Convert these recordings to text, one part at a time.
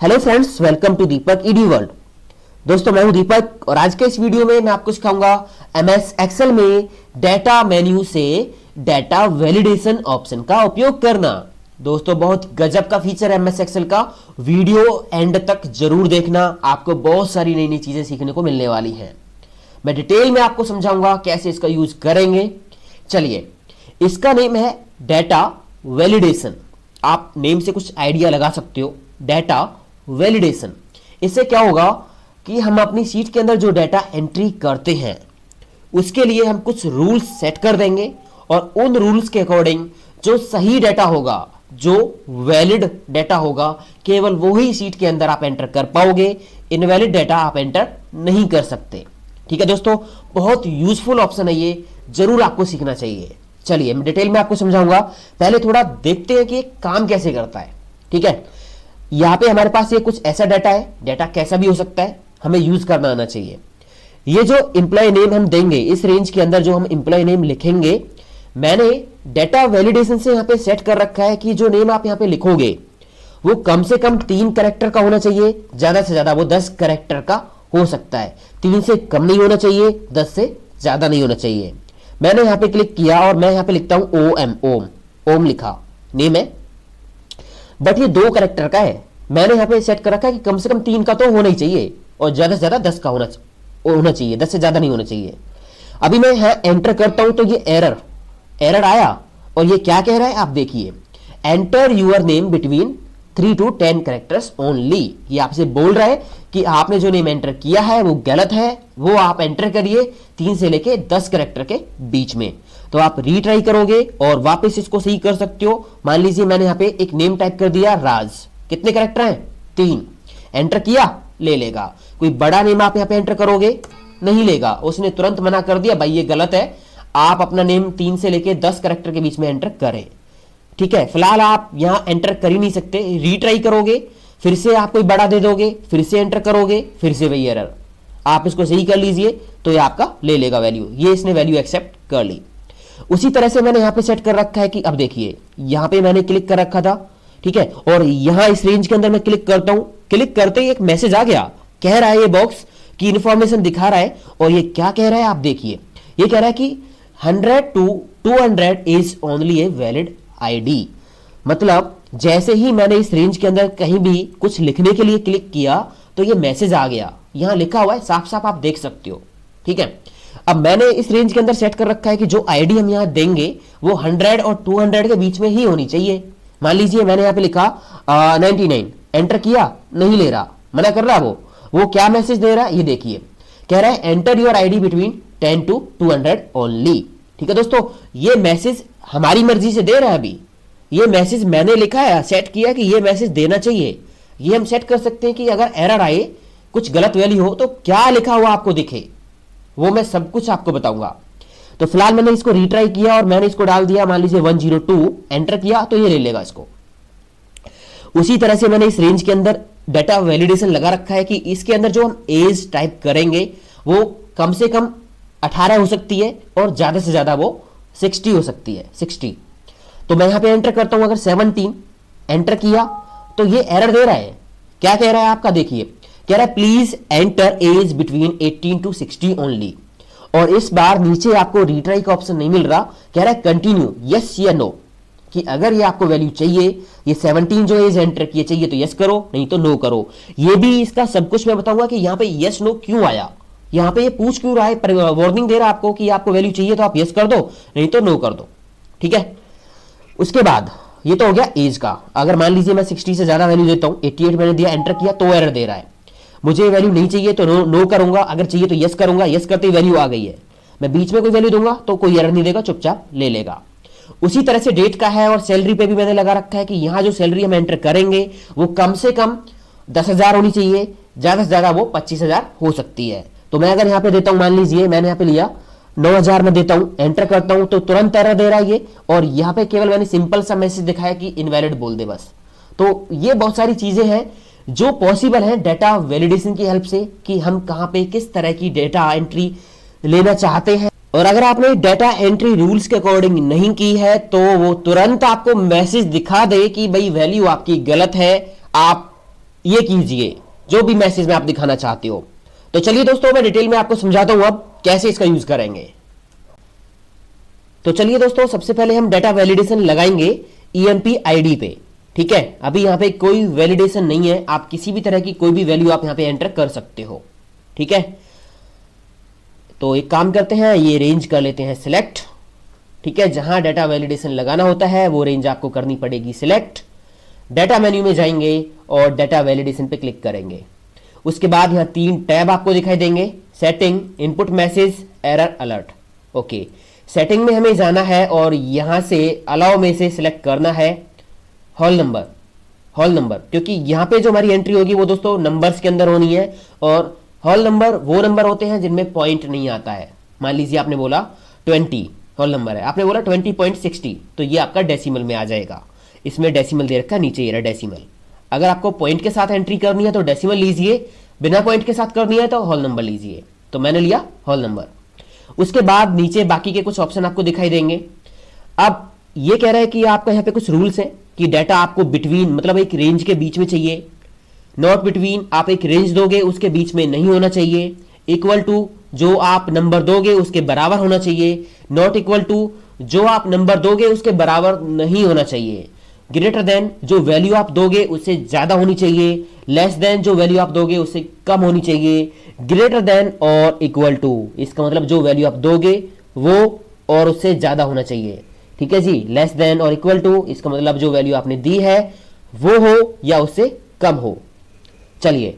Hello friends, welcome to Deepak ED world. दोस्तों, मैं हूं दीपक और आज के इस वीडियो में मैं आपको सिखाऊंगा एमएस एक्सेल में डाटा मेन्यू से डाटा वैलिडेशन ऑप्शन का उपयोग करना। दोस्तों, बहुत गजब का फीचर है एमएस एक्सेल का। वीडियो एंड तक जरूर देखना, आपको बहुत सारी नई नई चीजें सीखने को मिलने वाली हैं। मैं डिटेल में आपको समझाऊंगा कैसे इसका यूज करेंगे। चलिए, इसका नेम है डाटा वैलिडेशन। आप नेम से कुछ आइडिया लगा सकते हो, डाटा वैलिडेशन। इससे क्या होगा कि हम अपनी शीट के अंदर जो डाटा एंट्री करते हैं उसके लिए हम कुछ रूल्स सेट कर देंगे और उन रूल्स के अकॉर्डिंग जो सही डाटा होगा, जो वैलिड डाटा होगा, केवल वही शीट के अंदर आप एंटर कर पाओगे। इनवैलिड डाटा आप एंटर नहीं कर सकते। ठीक है दोस्तों, बहुत यूजफुल ऑप्शन है ये, जरूर आपको सीखना चाहिए। चलिए, मैं डिटेल में आपको समझाऊंगा। पहले थोड़ा देखते हैं कि ये काम कैसे करता है। ठीक है, यहां पे हमारे पास ये कुछ ऐसा डाटा है, डाटा कैसा भी हो सकता है, हमें यूज करना आना चाहिए। ये जो एम्प्लॉय नेम हम देंगे, इस रेंज के अंदर जो हम एम्प्लॉय नेम लिखेंगे, मैंने डाटा वैलिडेशन से यहां पे सेट कर रखा है कि जो नेम आप यहां पे लिखोगे वो कम से कम 3 कैरेक्टर का होना चाहिए, ज्यादा से ज्यादा वो 10 कैरेक्टर का हो सकता है। 3 से कम नहीं होना चाहिए, 10 से ज्यादा नहीं होना चाहिए। मैंने यहां पे क्लिक किया और मैं यहां पे लिखता हूं ओम लिखा, नेम है, बट ये 2 कैरेक्टर का है। मैंने यहां पे सेट कर रखा है कि कम से कम 3 का तो होना ही चाहिए और ज्यादा से ज्यादा 10 का होना चाहिए, 10 से ज्यादा नहीं होना चाहिए। अभी मैं यहां एंटर करता हूं तो ये एरर आया और ये क्या कह रहा है आप देखिए, enter your name between 3 to 10 characters only. ये आपसे बोल रहा है कि आपने जो नेम एंटर किया है वो गलत है, वो आप एंटर करिए 3 से लेके 10 कैरेक्टर के बीच में। तो आप रीट्राई करोगे और वापस इसको सही कर सकते हो। मान लीजिए मैंने यहां पे एक नेम टाइप कर दिया राज, कितने कैरेक्टर हैं? 3। एंटर किया, ले लेगा। कोई बड़ा नेम आप यहां पे एंटर करोगे, नहीं लेगा, उसने तुरंत मना कर दिया, भाई ये गलत है, आप अपना नेम 3 से लेके 10 कैरेक्टर के बीच में एंटर करें। ठीक है, फिलहाल आप यहां एंटर कर ही नहीं सकते, रीट्राई करोगे, फिर से आप कोई बड़ा दे दोगे, फिर से एंटर करोगे, फिर से वही एरर। आप इसको सही कर लीजिए तो ये आपका ले लेगा वैल्यू। ये इसने वैल्यू एक्सेप्ट कर ली। उसी तरह से मैंने यहां पे सेट कर रखा है कि अब देखिए, यहां पे मैंने क्लिक कर रखा था, ठीक है, और यहां इस रेंज के अंदर मैं क्लिक करता हूं। क्लिक करते ही एक मैसेज आ गया, कह रहा है ये बॉक्स की इंफॉर्मेशन दिखा रहा है। और ये क्या कह रहा है आप देखिए, ये कह रहा है कि 100 to 200 is only a valid ID. मतलब जैसे ही मैंने इस रेंज के अंदर कहीं भी कुछ लिखने के लिए क्लिक किया तो ये मैसेज आ गया, यहां लिखा हुआ है, साफ साफ आप देख सकते हो। ठीक है, अब मैंने इस रेंज के अंदर सेट कर रखा है कि जो आईडी हम यहां देंगे वो 100 और 200 के बीच में ही होनी चाहिए। मान लीजिए मैंने यहां पे लिखा 99, एंटर किया, नहीं ले रहा, मना कर रहा। वो क्या मैसेज दे रहा है ये देखिए, कह रहा है enter your ID between 10 to 200 only. ठीक है दोस्तों, ये मैसेज हमारी मर्जी से दे रहा है। अभी ये मैसेज मैंने लिखा है, सेट किया कि ये मैसेज देना चाहिए। ये हम सेट कर सकते हैं कि अगर एरर आए, कुछ गलत वैल्यू हो, तो क्या लिखा हुआ आपको दिखे, वो मैं सब कुछ आपको बताऊंगा। तो फिलहाल मैंने इसको रीट्राई किया और मैंने इसको डाल दिया, मान लीजिए 102, एंटर किया तो ये ले लेगा इसको। उसी तरह से मैंने इस रेंज के अंदर डाटा वैलिडेशन लगा रखा है कि इसके अंदर जो हम एज टाइप करेंगे वो कम से कम 18 हो सकती है और ज्यादा से ज्यादा वो 60 हो सकती है, 60। तो मैं यहां पे एंटर करता हूं, अगर 17 एंटर किया तो ये एरर दे रहा है। क्या कह रहा है आपका देखिए, कह रहा है please enter age between 18 to 60 only. और इस बार नीचे आपको रीट्राई का ऑप्शन नहीं मिल रहा, कह रहा है कंटिन्यू, यस या नो, कि अगर ये आपको वैल्यू चाहिए, ये 17 जो एज एंटर किए चाहिए तो यस करो, नहीं तो नो करो। ये भी इसका सब कुछ मैं बताऊंगा कि यहां पे यस नो क्यों आया, यहां पे ये पूछ क्यों रहा है, वार्निंग दे रहा है आपको कि आपको वैल्यू चाहिए तो आप यस कर दो, नहीं तो नो कर दो। ठीक है, उसके बाद ये तो हो गया एज का। अगर मान लीजिए मैं 60 से ज्यादा वैल्यू देता हूं, 88 मैंने दिया, एंटर किया तो एरर दे रहा है। मुझे वैल्यू नहीं चाहिए तो नो करूंगा, अगर चाहिए तो यस करूंगा, यस करते ही वैल्यू आ गई है। मैं बीच में कोई वैल्यू दूंगा तो कोई एरर नहीं देगा, चुपचाप ले लेगा। उसी तरह से डेट का है और सैलरी पे भी मैंने लगा रखा है कि यहां जो सैलरी हम एंटर करेंगे वो कम से कम 10,000 होनी चाहिए, ज्यादा से ज्यादा वो 25,000 हो सकती है। तो मैं अगर यहां पे देता हूं, मान लीजिए मैंने यहां पे लिया 9,000 में देता हूं, एंटर करता हूं तो तुरंत एरर दे रहा है ये। और यहां पे केवल मैंने सिंपल सा मैसेज दिखाया कि इनवैलिड बोल दे बस। तो ये बहुत सारी चीजें हैं जो पॉसिबल है डाटा वैलिडेशन की हेल्प से, कि हम कहां पे किस तरह की डाटा एंट्री लेना चाहते हैं। और अगर आपने डाटा एंट्री रूल्स के अकॉर्डिंग नहीं की है तो वो तुरंत आपको मैसेज दिखा दे कि भाई वैल्यू आपकी गलत है, आप ये कीजिए, जो भी मैसेज में आप दिखाना चाहते हो। तो चलिए दोस्तों, मैं डिटेल में आपको समझाता हूं अब कैसे इसका यूज करेंगे। तो चलिए दोस्तों, सबसे पहले हम डेटा वैलिडेशन लगाएंगे ईएमपी आईडी पे। ठीक है, अभी यहां पे कोई वैलिडेशन नहीं है, आप किसी भी तरह की कोई भी वैल्यू आप यहां पे एंटर कर सकते हो। ठीक है, तो एक काम करते हैं, ये रेंज कर लेते हैं सिलेक्ट। ठीक है, जहां डेटा वैलिडेशन लगाना होता है वो रेंज आपको करनी पड़ेगी सिलेक्ट। डेटा मेन्यू में जाएंगे और डेटा वैलिडेशन पे क्लिक करेंगे। उसके बाद यहां 3 टैब आपको दिखाई देंगे, setting, input message, error alert. Okay, setting में हमें जाना है और यहां से अलाउ में से सिलेक्ट करना है होल नंबर। होल नंबर, क्योंकि यहां पे जो हमारी एंट्री होगी वो दोस्तों नंबर्स के अंदर होनी है, और होल नंबर वो नंबर होते हैं जिनमें पॉइंट नहीं आता है। मान लीजिए आपने बोला 20 होल नंबर है, आपने बोला 20.60, तो ये आपका डेसिमल में आ जाएगा। इसमें डेसिमल दे रखा है, नीचे ये रहा डेसिमल। अगर आपको पॉइंट के साथ एंट्री करनी है तो डेसिमल लीजिए, बिना पॉइंट के साथ करनी है तो होल नंबर लीजिए। तो मैंने लिया होल नंबर। उसके बाद नीचे बाकी के कुछ ऑप्शन आपको दिखाई देंगे। अब ये कह रहा है कि आपका यहाँ पे कुछ रूल्स है कि डाटा आपको बिटवीन, मतलब एक रेंज के बीच में चाहिए। नॉट बिटवीन, आप एक रेंज दोगे उसके बीच में नहीं होना चाहिए। इक्वल टू, जो आप नंबर दोगे उसके बराबर होना चाहिए। नॉट इक्वल टू, जो आप नंबर दोगे उसके बराबर नहीं होना चाहिए। ग्रेटर देन, जो वैल्यू आप दोगे उससे ज्यादा होनी चाहिए। लेस देन, जो वैल्यू आप दोगे उससे कम होनी चाहिए। ग्रेटर देन और इक्वल टू, इसका मतलब जो वैल्यू आप दोगे वो और उससे ज्यादा होना चाहिए। ठीक है जी, लेस देन और इक्वल टू, इसका मतलब जो वैल्यू आपने दी है वो हो या उससे कम हो। चलिए,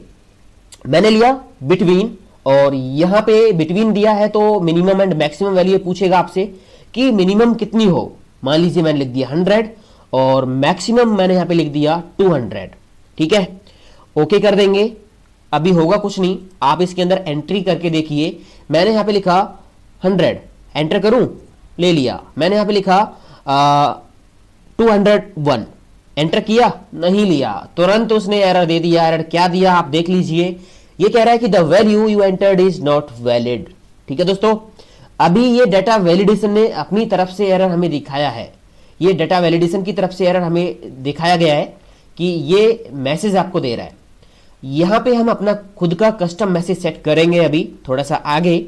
मैंने लिया बिटवीन, और यहां पे बिटवीन दिया है तो मिनिमम एंड मैक्सिमम वैल्यू पूछेगा आपसे कि मिनिमम कितनी हो। मान लीजिए मैंने लिख दिया 100 और मैक्सिमम मैंने यहां पे लिख दिया 200। ठीक है, ओके कर देंगे। अभी होगा कुछ नहीं, आप इसके अंदर एंट्री करके देखिए। मैंने यहां पे लिखा 100, एंटर करूं, ले लिया। मैंने यहां पे लिखा 201, एंटर किया, नहीं लिया, तुरंत उसने एरर दे दिया। एरर क्या दिया आप देख लीजिए, ये कह रहा है कि the value you entered is not valid. ठीक है दोस्तों, अभी ये डेटा वैलिडेशन ने अपनी तरफ से एरर हमें दिखाया है। ये डेटा वैलिडेशन की तरफ से एरर हमें दिखाया गया है कि ये मैसेज आपको दे रहा है। यहां पे हम अपना खुद का कस्टम मैसेज सेट करेंगे अभी थोड़ा सा आगे।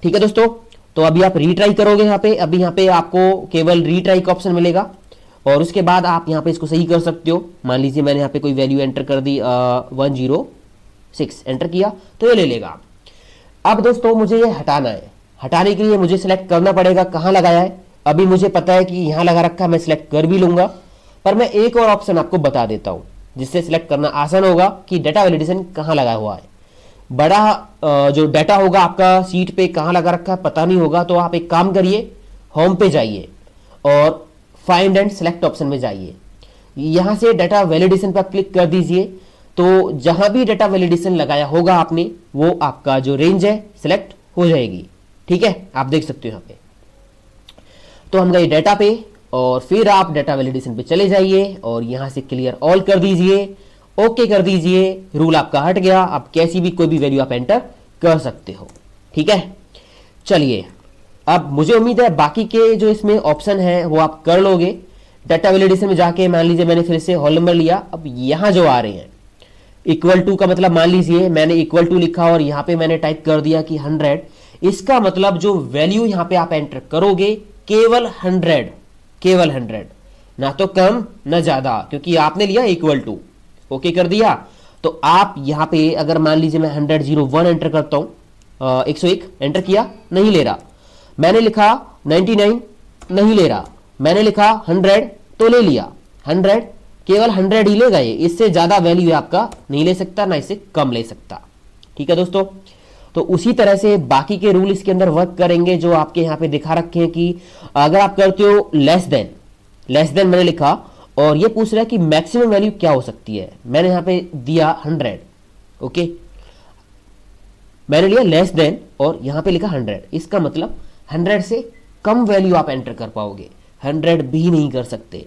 ठीक है दोस्तों, तो अभी आप रीट्राई करोगे यहाँ पे। अभी यहाँ पे आपको केवल रीट्राई का ऑप्शन मिलेगा और उसके बाद आप यहाँ पे इसको सही कर सकते हो। मान लीजिए मैंने यहाँ पे कोई वैल्यू एंटर कर दी 106, एंटर किया तो ये ले लेगा। अब दोस्तों मुझे ये हटाना है, हटाने के लिए मुझे सिलेक्ट करना पड़ेगा कहाँ लगाया है। अभी मुझे पता है कि यहाँ लगा रखा है, मैं सिलेक्ट कर भी लूंगा, पर मैं एक और ऑप्शन आपको बता देता हूँ जिससे सिलेक्ट करना आसान होगा कि डेटा वैलिडेशन कहाँ लगा हुआ है। बड़ा जो डाटा होगा आपका सीट पे कहाँ लगा रखा है पता नहीं होगा, तो आप एक काम करिए, होम पे जाइए और फाइंड एंड सेलेक्ट ऑप्शन में जाइए। यहां से डाटा वैलिडेशन पर क्लिक कर दीजिए, तो जहां भी डाटा वैलिडेशन लगाया होगा आपने वो आपका जो रेंज है सिलेक्ट हो जाएगी। ठीक है, आप देख सकते हो यहाँ पे। तो हम गए डाटा पे और फिर आप डाटा वैलिडेशन पे चले जाइए और यहां से क्लियर ऑल कर दीजिए, ओके कर दीजिए। रूल आपका हट गया, आप कैसी भी कोई भी वैल्यू आप एंटर कर सकते हो। ठीक है, चलिए, अब मुझे उम्मीद है बाकी के जो इसमें ऑप्शन है वो आप कर लोगे। डाटा वैलिडेशन में जाके मान लीजिए मैंने फिर से होल नंबर लिया। अब यहां जो आ रहे हैं इक्वल टू का मतलब, मान लीजिए मैंने इक्वल टू लिखा और यहां पे मैंने टाइप कर दिया कि 100, इसका मतलब जो वैल्यू यहां पे आप एंटर करोगे केवल 100, केवल 100, ना तो कम ना ज्यादा, क्योंकि आपने लिया इक्वल टू। ओके कर दिया, तो आप यहां पे अगर मान लीजिए मैं 100.01 एंटर करता हूं, 101 एंटर किया, नहीं ले रहा। मैंने लिखा 99, नहीं ले रहा। मैंने लिखा 100 तो ले लिया। 100, केवल 100 ही लेगा ये, इससे ज्यादा वैल्यू आपका नहीं ले सकता, ना इससे कम ले सकता। ठीक है दोस्तों, तो उसी तरह से बाकी के रूल इसके अंदर वर्क करेंगे जो आपके यहां पे दिखा रखे हैं कि अगर आप करते हो लेस देन मैंने लिखा और ये पूछ रहा है कि मैक्सिमम वैल्यू क्या हो सकती है। मैंने यहां पे दिया 100। ओके, मैंने लिया लेस देन और यहां पे लिखा 100, इसका मतलब 100 से कम वैल्यू आप एंटर कर पाओगे, 100 भी नहीं कर सकते।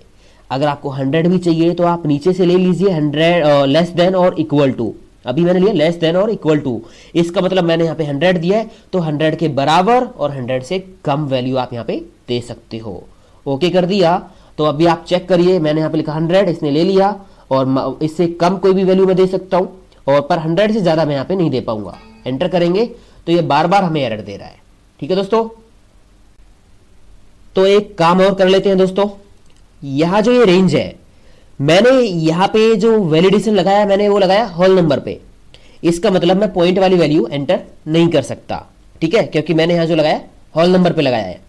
अगर आपको 100 भी चाहिए तो आप नीचे से ले लीजिए 100 लेस देन और इक्वल टू। अभी मैंने लिया लेस देन और इक्वल टू, इसका मतलब मैंने यहाँ पे 100 दिया है तो 100 के बराबर और 100 से कम वैल्यू आप यहाँ पे दे सकते हो। ओके कर दिया, तो अभी आप चेक करिए, मैंने यहाँ पे लिखा 100, इसने ले लिया और इससे कम कोई भी वैल्यू मैं दे सकता हूं, और पर 100 से ज्यादा मैं यहां पे नहीं दे पाऊंगा। एंटर करेंगे तो ये बार बार हमें एरर दे रहा है। ठीक है दोस्तों, तो एक काम और कर लेते हैं दोस्तों। यहां जो ये रेंज है, मैंने यहां पे जो वैलिडेशन लगाया, मैंने वो लगाया होल नंबर पे। इसका मतलब मैं पॉइंट वाली वैल्यू एंटर नहीं कर सकता। ठीक है, क्योंकि मैंने यहां जो लगाया होल नंबर पे लगाया है।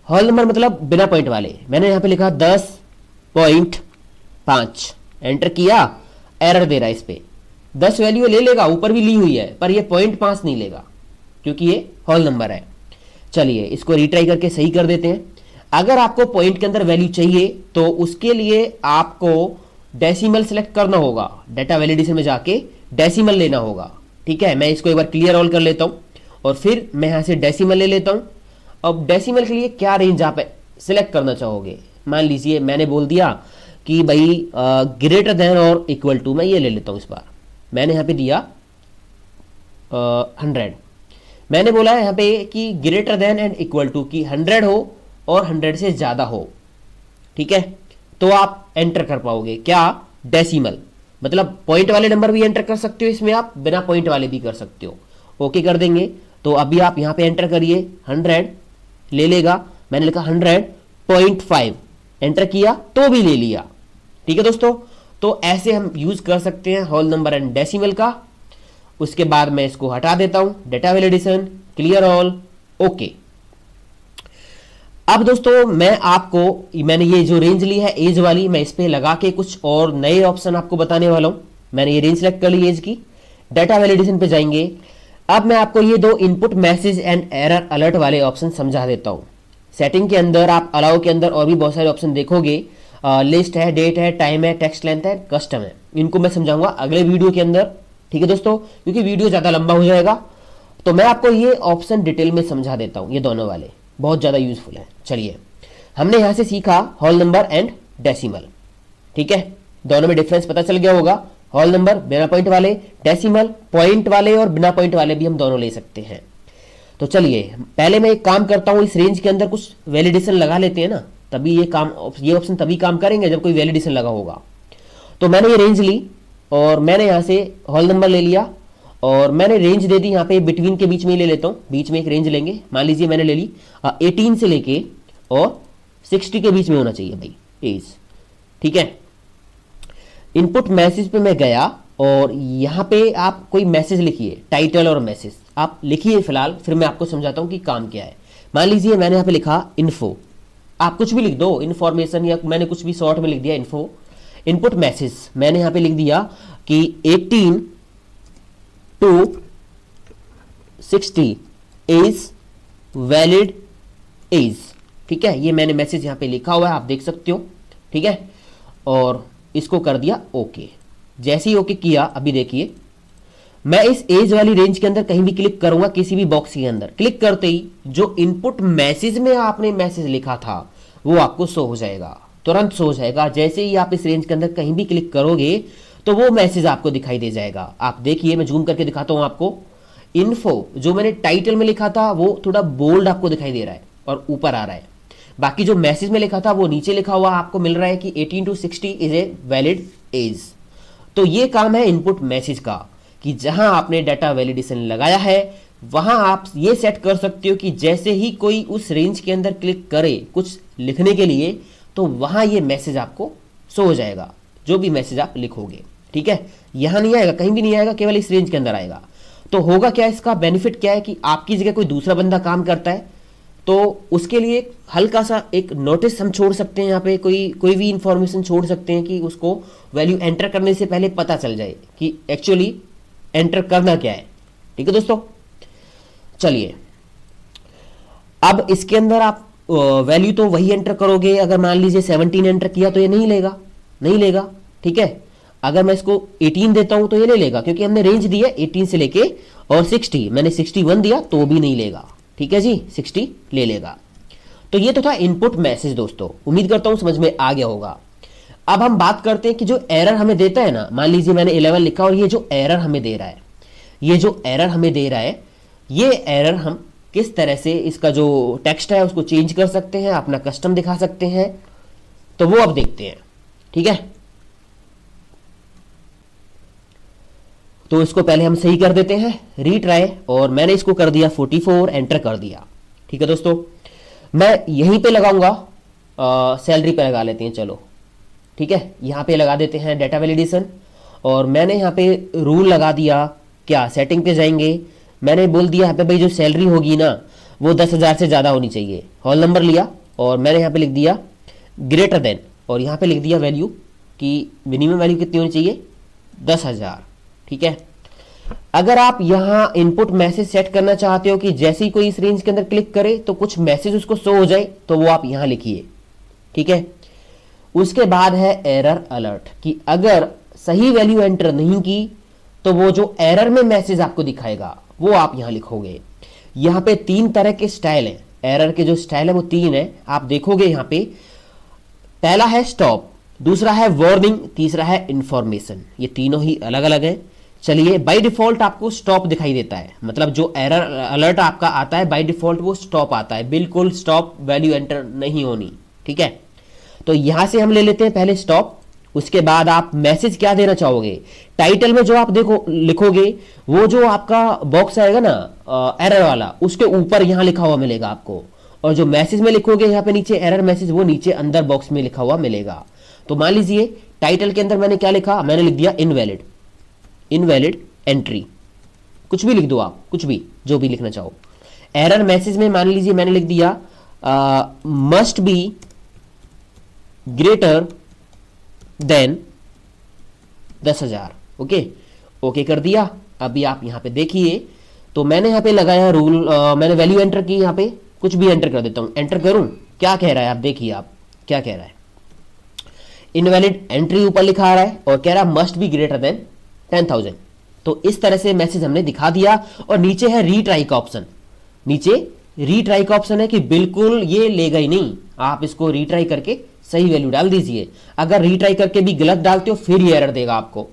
होल नंबर मतलब बिना पॉइंट वाले। मैंने यहां पे लिखा 10.5, एंटर किया, एरर दे रहा है। इस पे 10 वैल्यू ले लेगा, ऊपर भी ली हुई है, पर ये 0.5 नहीं लेगा क्योंकि ये होल नंबर है। चलिए इसको रिट्राई करके सही कर देते हैं। अगर आपको पॉइंट के अंदर वैल्यू चाहिए तो उसके लिए आपको डेसिमल सेलेक्ट करना होगा। डाटा वैलिडेशन में जाके डेसिमल लेना होगा। ठीक है, मैं इसको एक बार क्लियर ऑल कर लेता हूं और फिर मैं यहां से डेसिमल ले लेता हूं। अब डेसिमल के लिए क्या रेंज आप सिलेक्ट करना चाहोगे? मान लीजिए मैंने बोल दिया कि भाई ग्रेटर देन और इक्वल टू, मैं ये ले लेता हूं। इस बार मैंने यहां पे दिया 100। मैंने बोला है यहां पे कि greater than and equal to की 100 हो और 100 से ज्यादा हो। ठीक है, तो आप एंटर कर पाओगे क्या? डेसिमल। मतलब पॉइंट वाले नंबर भी एंटर कर सकते हो इसमें, आप बिना पॉइंट वाले भी कर सकते हो। ओके कर देंगे तो अभी आप यहां पे एंटर करिए, 100 ले लेगा। मैंने लिखा 100.5, एंटर किया तो भी ले लिया। ठीक है दोस्तों, तो ऐसे हम यूज कर सकते हैं होल नंबर एंड डेसिमल का। उसके बाद मैं इसको हटा देता हूं, data validation, clear all, okay. अब दोस्तों मैंने ये जो रेंज ली है एज वाली, मैं इस पे लगा के कुछ और नए ऑप्शन आपको बताने वाला हूं। मैंने ये रेंज सेलेक्ट कर ली एज की, डाटा वैलिडेशन पे जाएंगे। अब मैं आपको ये दो input message and error alert वाले ऑप्शन समझा देता हूं। सेटिंग के अंदर आप अलाउ के अंदर और भी बहुत सारे ऑप्शन देखोगे। लिस्ट है, डेट है, टाइम है, टेक्स्ट लेंथ है, कस्टम है। इनको मैं समझाऊंगा अगले वीडियो के अंदर। ठीक है दोस्तों, क्योंकि वीडियो ज्यादा लंबा हो जाएगा, तो मैं आपको ये ऑप्शन डिटेल में समझा देता हूं। ये दोनों वाले बहुत ज्यादा यूजफुल है। चलिए, हमने यहां से सीखा होल नंबर एंड डेसिमल। ठीक है, दोनों में डिफरेंस पता चल गया होगा। होल नंबर बिना पॉइंट वाले, डेसिमल पॉइंट वाले, और बिना पॉइंट वाले भी हम दोनों ले सकते हैं। तो चलिए पहले मैं एक काम करता हूं, इस रेंज के अंदर कुछ वैलिडेशन लगा लेते हैं ना, तभी ये ऑप्शन तभी काम करेंगे जब कोई वैलिडेशन लगा होगा। तो मैंने ये रेंज ली और मैंने यहां से होल नंबर ले लिया और मैंने रेंज दे दी। यहां पे बिटवीन के बीच में ही ले लेता हूं, बीच में एक रेंज लेंगे। मान लीजिए मैंने ले ली 18 से लेके और 60 के बीच में होना चाहिए भाई एज। ठीक है, इनपुट मैसेज पे मैं गया और यहां पे आप कोई मैसेज लिखिए, टाइटल और मैसेज आप लिखिए फिलहाल, फिर मैं आपको समझाता हूं कि काम क्या है। मान लीजिए मैंने यहां पे लिखा इन्फो, आप कुछ भी लिख दो, इन्फॉर्मेशन, या मैंने कुछ भी शॉर्ट में लिख दिया इन्फो। इनपुट मैसेज मैंने यहां पे लिख दिया कि 18 to 60 इज वैलिड एज। ठीक है, ये मैंने मैसेज यहां पे लिखा हुआ है, आप देख सकते हो। ठीक है, और इसको कर दिया ओके। जैसे ही ओके किया, अभी देखिए मैं इस एज वाली रेंज के अंदर कहीं भी क्लिक करूंगा, किसी भी बॉक्स के अंदर क्लिक करते ही जो इनपुट मैसेज में आपने मैसेज लिखा था वो आपको शो हो जाएगा, तुरंत शो हो जाएगा। जैसे ही आप इस रेंज के अंदर कहीं भी क्लिक करोगे तो वो मैसेज आपको दिखाई दे जाएगा। आप देखिए, मैं जूम करके दिखाता हूं आपको। इन्फो जो मैंने टाइटल में लिखा था वो थोड़ा बोल्ड आपको दिखाई दे रहा है और ऊपर आ रहा है। बाकी जो मैसेज में लिखा था वो नीचे लिखा हुआ आपको मिल रहा है कि 18 to 60 is a valid age. तो ये काम है इनपुट मैसेज का, कि जहां आपने डाटा वैलिडेशन लगाया है वहां आप ये सेट कर सकते हो कि जैसे ही कोई उस रेंज के अंदर क्लिक करे कुछ लिखने के लिए, तो वहां ये मैसेज आपको शो हो जाएगा, जो भी मैसेज आप लिखोगे। ठीक है, यहां नहीं आएगा, कहीं भी नहीं आएगा, केवल इस रेंज के अंदर आएगा। तो होगा क्या, इसका बेनिफिट क्या है कि आपकी जगह कोई दूसरा बंदा काम करता है तो उसके लिए हल्का सा एक नोटिस हम छोड़ सकते हैं। यहाँ पे कोई भी इंफॉर्मेशन छोड़ सकते हैं कि उसको वैल्यू एंटर करने से पहले पता चल जाए कि एक्चुअली एंटर करना क्या है। ठीक है दोस्तों, चलिए अब इसके अंदर आप वैल्यू तो वही एंटर करोगे। अगर मान लीजिए 17 एंटर किया तो ये नहीं लेगा। ठीक है, अगर मैं इसको 18 देता हूं तो ये ले लेगा, क्योंकि हमने रेंज दी है 18 से लेके और 60। मैंने 61 दिया तो भी नहीं लेगा। ठीक है जी, 60 ले लेगा। तो ये तो था इनपुट मैसेज दोस्तों, उम्मीद करता हूं समझ में आ गया होगा। अब हम बात करते हैं कि जो एरर हमें देता है ना, मान लीजिए मैंने 11 लिखा और ये जो एरर हमें दे रहा है, ये एरर हम किस तरह से इसका जो टेक्स्ट है उसको चेंज कर सकते हैं, अपना कस्टम दिखा सकते हैं। तो वो अब देखते हैं। ठीक है, तो इसको पहले हम सही कर देते हैं, रीट्राई, और मैंने इसको कर दिया 44, एंटर कर दिया। ठीक है दोस्तों, मैं यहीं पे लगाऊंगा, सैलरी पे लगा लेते हैं, चलो ठीक है, यहाँ पे लगा देते हैं डेटा वैलिडेशन, और मैंने यहाँ पे रूल लगा दिया, क्या सेटिंग पे जाएंगे, मैंने बोल दिया यहाँ पे भाई जो सैलरी होगी ना वो 10,000 से ज़्यादा होनी चाहिए, होल नंबर लिया, और मैंने यहाँ पे लिख दिया ग्रेटर देन, और यहाँ पे लिख दिया वैल्यू कि मिनिमम वैल्यू कितनी होनी चाहिए, 10,000। ठीक है, अगर आप यहाँ इनपुट मैसेज सेट करना चाहते हो कि जैसे ही कोई इस रेंज के अंदर क्लिक करे तो कुछ मैसेज उसको शो हो जाए, तो वो आप यहाँ लिखिए। ठीक है, उसके बाद है एरर अलर्ट, कि अगर सही वैल्यू एंटर नहीं की तो वो जो एरर में मैसेज आपको दिखाएगा वो आप यहां लिखोगे। यहां पे 3 तरह के स्टाइल हैं, एरर के जो स्टाइल है वो 3 है, आप देखोगे यहां पे। पहला है स्टॉप, दूसरा है वार्निंग, तीसरा है इंफॉर्मेशन। ये तीनों ही अलग अलग है। चलिए, बाय डिफॉल्ट आपको स्टॉप दिखाई देता है, मतलब जो एरर अलर्ट आपका आता है बाय डिफॉल्ट वो स्टॉप आता है, बिल्कुल स्टॉप, वैल्यू एंटर नहीं होनी। ठीक है, तो यहां से हम ले लेते हैं पहले स्टॉप। उसके बाद आप मैसेज क्या देना चाहोगे, टाइटल में जो आप देखो लिखोगे वो जो आपका बॉक्स आएगा ना एरर वाला, उसके ऊपर यहां लिखा हुआ मिलेगा आपको, और जो मैसेज में लिखोगे यहाँ पे नीचे एरर मैसेज, वो नीचे अंदर बॉक्स में लिखा हुआ मिलेगा। तो मान लीजिए टाइटल के अंदर मैंने क्या लिखा, मैंने लिख दिया इनवैलिड, इनवैलिड एंट्री, कुछ भी लिख दो आप, कुछ भी जो भी लिखना चाहो। एरर मैसेज में मान लीजिए मैंने लिख दिया must be greater than 10,000। Okay, okay कर दिया। अभी आप यहां पे देखिए, तो मैंने यहां पे लगाया रूल, मैंने वैल्यू एंटर की, यहां पे कुछ भी एंटर कर देता हूं, एंटर करूं, क्या कह रहा है आप देखिए, आप क्या कह रहा है, इनवैलिड एंट्री ऊपर लिखा आ रहा है और कह रहा है मस्ट बी ग्रेटर देन 10,000। तो इस तरह से मैसेज हमने दिखा दिया। और नीचे है रीट्राई का ऑप्शन, नीचे रीट्राई का ऑप्शन है कि बिल्कुल ये लेगा ही नहीं, आप इसको रीट्राई करके सही वैल्यू डाल दीजिए। अगर रीट्राई करके भी गलत डालते हो फिर ये एरर देगा आपको,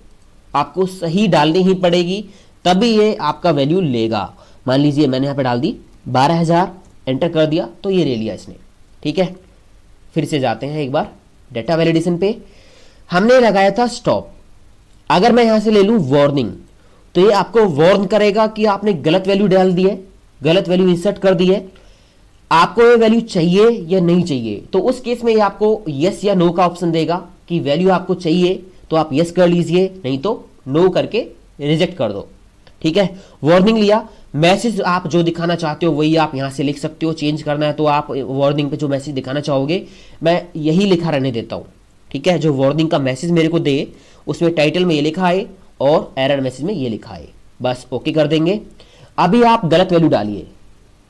आपको सही डालनी ही पड़ेगी, तभी ये आपका वैल्यू लेगा। मान लीजिए मैंने यहां पे डाल दी 12,000, एंटर कर दिया तो ये ले लिया इसने। ठीक है, फिर से जाते हैं एक बार डेटा वैलिडेशन पे। हमने लगाया था स्टॉप, अगर मैं यहां से ले लूं वार्निंग, तो ये आपको वार्न करेगा कि आपने गलत वैल्यू डाल दी है, गलत वैल्यू इंसर्ट कर दी है, आपको ये वैल्यू चाहिए या नहीं चाहिए। तो उस केस में ये आपको यस या नो का ऑप्शन देगा कि वैल्यू आपको चाहिए तो आप यस कर लीजिए, नहीं तो नो करके रिजेक्ट कर दो। ठीक है, वार्निंग लिया, मैसेज आप जो दिखाना चाहते हो वही आप यहां से लिख सकते हो, चेंज करना है तो आप वार्निंग पे जो मैसेज दिखाना चाहोगे मैं यही लिखा रहने देता हूं। ठीक है, जो वार्निंग का मैसेज मेरे को दे उसमें टाइटल में ये लिखा है और एरर मैसेज में ये लिखा है, बस ओके कर देंगे। अभी आप गलत वैल्यू डालिए।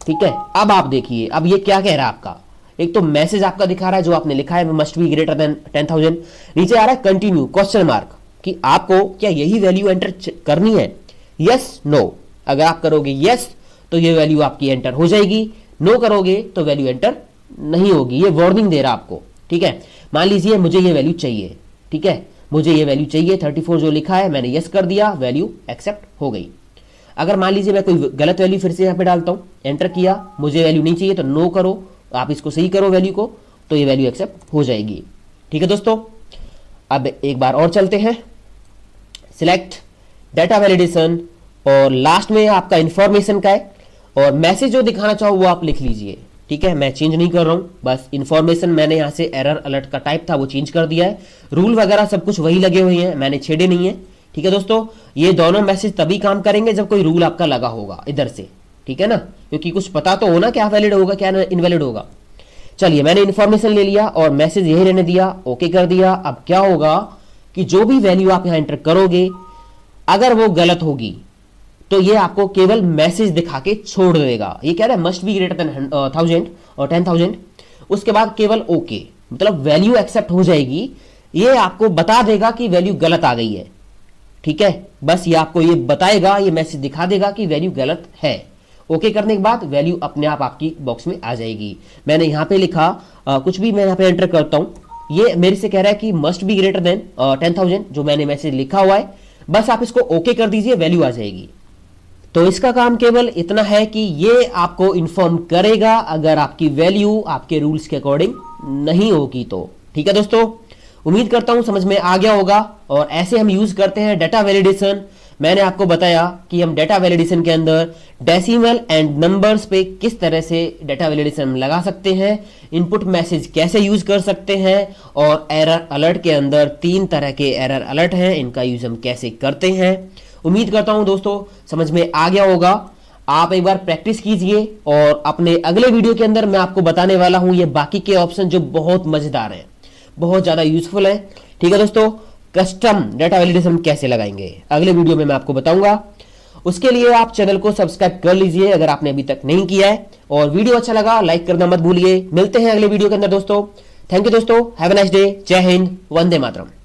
ठीक है, अब आप देखिए, अब ये क्या कह रहा है आपका, एक तो मैसेज आपका दिखा रहा है जो आपने लिखा है मस्ट बी ग्रेटर देन 10,000, नीचे आ रहा है कंटिन्यू क्वेश्चन मार्क, कि आपको क्या यही वैल्यू एंटर करनी है, यस नो। अगर आप करोगे यस तो ये वैल्यू आपकी एंटर हो जाएगी, नो करोगे तो वैल्यू एंटर नहीं होगी। ये वार्निंग दे रहा आपको। ठीक है, मान लीजिए मुझे ये वैल्यू चाहिए, ठीक है, मुझे ये वैल्यू चाहिए 34 जो लिखा है, मैंने यस कर दिया, वैल्यू एक्सेप्ट हो गई। अगर मान लीजिए मैं कोई गलत वैल्यू फिर से यहां पे डालता हूं, एंटर किया, मुझे वैल्यू नहीं चाहिए तो नो करो, आप इसको सही करो वैल्यू को, तो ये वैल्यू एक्सेप्ट हो जाएगी। ठीक है दोस्तों, अब एक बार और चलते हैं, सिलेक्ट डेटा वैलिडेशन, और लास्ट में आपका इंफॉर्मेशन का है, और मैसेज जो दिखाना चाहो वो आप लिख लीजिए। ठीक है, मैं चेंज नहीं कर रहा हूं, बस इंफॉर्मेशन मैंने यहां से एरर अलर्ट का टाइप था वो चेंज कर दिया है, रूल वगैरह सब कुछ वही लगे हुए हैं, मैंने छेड़े नहीं है। ठीक है दोस्तों, ये दोनों मैसेज तभी काम करेंगे जब कोई रूल आपका लगा होगा इधर से। ठीक है ना, क्योंकि कुछ पता तो हो ना क्या वैलिड होगा क्या इनवैलिड होगा। चलिए, मैंने इंफॉर्मेशन ले लिया और मैसेज यही रहने दिया, ओके कर दिया। अब क्या होगा कि जो भी वैल्यू आप यहां एंटर करोगे अगर वो गलत होगी तो ये आपको केवल मैसेज दिखा के छोड़ देगा। ये कह रहा है मस्ट बी ग्रेटर देन 1,000 और 10,000, उसके बाद केवल ओके, मतलब वैल्यू एक्सेप्ट हो जाएगी, ये आपको बता देगा कि वैल्यू गलत आ गई है। ठीक है, बस ये आपको ये बताएगा, ये मैसेज दिखा देगा कि वैल्यू गलत है। ओके करने के बाद वैल्यू अपने आप आपकी बॉक्स में आ जाएगी। मैंने यहां पे लिखा कुछ भी मैं यहां पे एंटर करता हूं, ये मेरे से कह रहा है कि मस्ट बी ग्रेटर देन 10,000, जो मैंने मैसेज लिखा हुआ है, बस आप इसको ओके कर दीजिए, वैल्यू आ जाएगी। तो इसका काम केवल इतना है कि ये आपको इन्फॉर्म करेगा अगर आपकी वैल्यू आपके रूल्स के अकॉर्डिंग नहीं होगी तो। ठीक है दोस्तों, उम्मीद करता हूं समझ में आ गया होगा, और ऐसे हम यूज करते हैं डेटा वैलिडेशन। मैंने आपको बताया कि हम डेटा वैलिडेशन के अंदर डेसिमल एंड नंबर्स पे किस तरह से डेटा वैलिडेशन लगा सकते हैं, इनपुट मैसेज कैसे यूज कर सकते हैं, और एरर अलर्ट के अंदर 3 तरह के एरर अलर्ट हैं, इनका यूज हम कैसे करते हैं। उम्मीद करता हूं दोस्तों समझ में आ गया होगा। आप एक बार प्रैक्टिस कीजिए और अपने अगले वीडियो के अंदर मैं आपको बताने वाला हूं ये बाकी के ऑप्शन जो बहुत मजेदार हैं, बहुत ज्यादा यूजफुल है। ठीक है दोस्तों, कस्टम डेटा वैलिडेशन कैसे लगाएंगे अगले वीडियो में मैं आपको बताऊंगा। उसके लिए आप चैनल को सब्सक्राइब कर लीजिए अगर आपने अभी तक नहीं किया है, और वीडियो अच्छा लगा लाइक करना मत भूलिए। मिलते हैं अगले वीडियो के अंदर दोस्तों। थैंक यू दोस्तों, हैव अ नाइस डे। जय हिंद, वंदे मातरम।